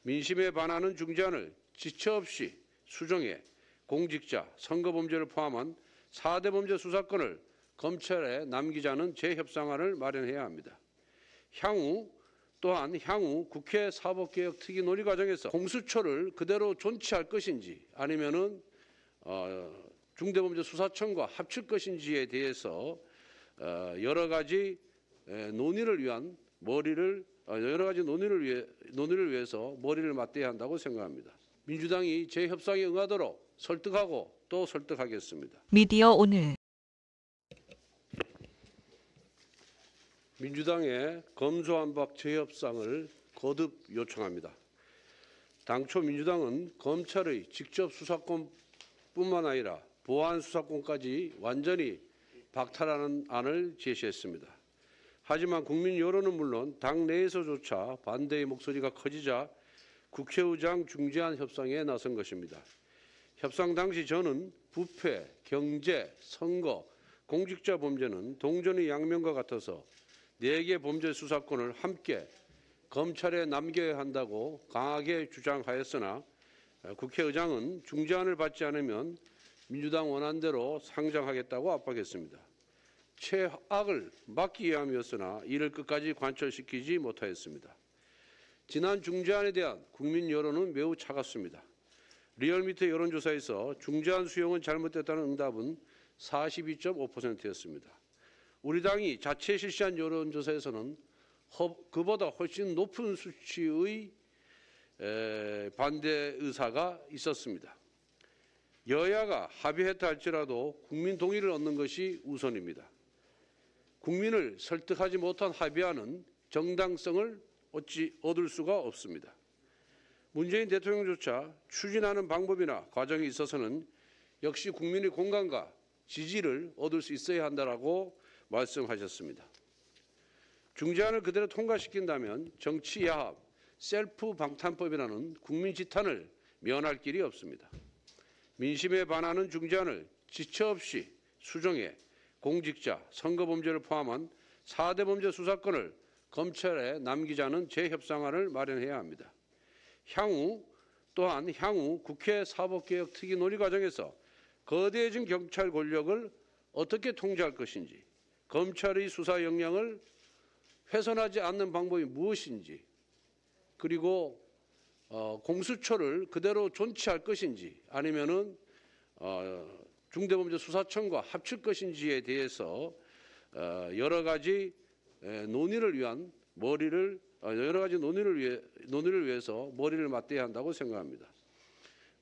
민심에 반하는 중재안을 지체 없이 수정해 공직자, 선거범죄를 포함한 4대 범죄 수사권을 검찰에 남기자는 재협상안을 마련해야 합니다. 또한 향후 국회 사법개혁 특위 논의 과정에서 공수처를 그대로 존치할 것인지 아니면은 중대범죄수사청과 합칠 것인지에 대해서 여러 가지 논의를 위해서 머리를 맞대야 한다고 생각합니다. 민주당이 재협상에 응하도록 설득하고 또 설득하겠습니다. 미디어 오늘. 민주당의 검수완박 재협상을 거듭 요청합니다. 당초 민주당은 검찰의 직접 수사권뿐만 아니라 보안 수사권까지 완전히 박탈하는 안을 제시했습니다. 하지만 국민 여론은 물론 당 내에서조차 반대의 목소리가 커지자 국회의장 중재안 협상에 나선 것입니다. 협상 당시 저는 부패, 경제, 선거, 공직자 범죄는 동전의 양면과 같아서 4개 범죄 수사권을 함께 검찰에 남겨야 한다고 강하게 주장하였으나 국회의장은 중재안을 받지 않으면 민주당 원안대로 상정하겠다고 압박했습니다. 최악을 막기 위함이었으나 이를 끝까지 관철시키지 못하였습니다. 지난 중재안에 대한 국민 여론은 매우 차갑습니다. 리얼미터 여론조사에서 중재안 수용은 잘못됐다는 응답은 42.5%였습니다. 우리 당이 자체 실시한 여론조사에서는 그보다 훨씬 높은 수치의 반대 의사가 있었습니다. 여야가 합의했다 할지라도 국민 동의를 얻는 것이 우선입니다. 국민을 설득하지 못한 합의안은 정당성을 얻을 수가 없습니다. 문재인 대통령조차 추진하는 방법이나 과정에 있어서는 역시 국민의 공감과 지지를 얻을 수 있어야 한다라고 말씀하셨습니다. 중재안을 그대로 통과시킨다면 정치야합, 셀프 방탄법이라는 국민 지탄을 면할 길이 없습니다. 민심에 반하는 중재안을 지체 없이 수정해 공직자, 선거범죄를 포함한 4대 범죄 수사권을 검찰에 남기자는 재협상안을 마련해야 합니다. 또한 향후 국회 사법개혁 특위 논의 과정에서 거대해진 경찰 권력을 어떻게 통제할 것인지, 검찰의 수사 역량을 훼손하지 않는 방법이 무엇인지, 그리고 공수처를 그대로 존치할 것인지 아니면은 중대범죄수사청과 합칠 것인지에 대해서 여러 가지 논의를 위해서 머리를 맞대야 한다고 생각합니다.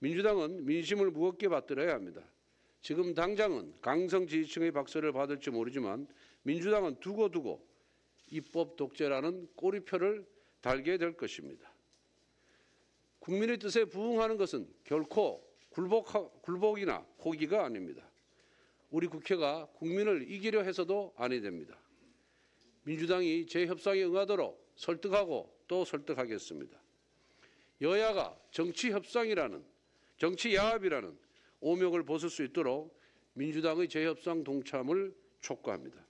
민주당은 민심을 무겁게 받들어야 합니다. 지금 당장은 강성 지지층의 박수를 받을지 모르지만 민주당은 두고두고 입법 독재라는 꼬리표를 달게 될 것입니다. 국민의 뜻에 부응하는 것은 결코 굴복이나 포기가 아닙니다. 우리 국회가 국민을 이기려 해서도 아니 됩니다. 민주당이 재협상에 응하도록 설득하고 또 설득하겠습니다. 여야가 정치야합이라는 오명을 벗을 수 있도록 민주당의 재협상 동참을 촉구합니다.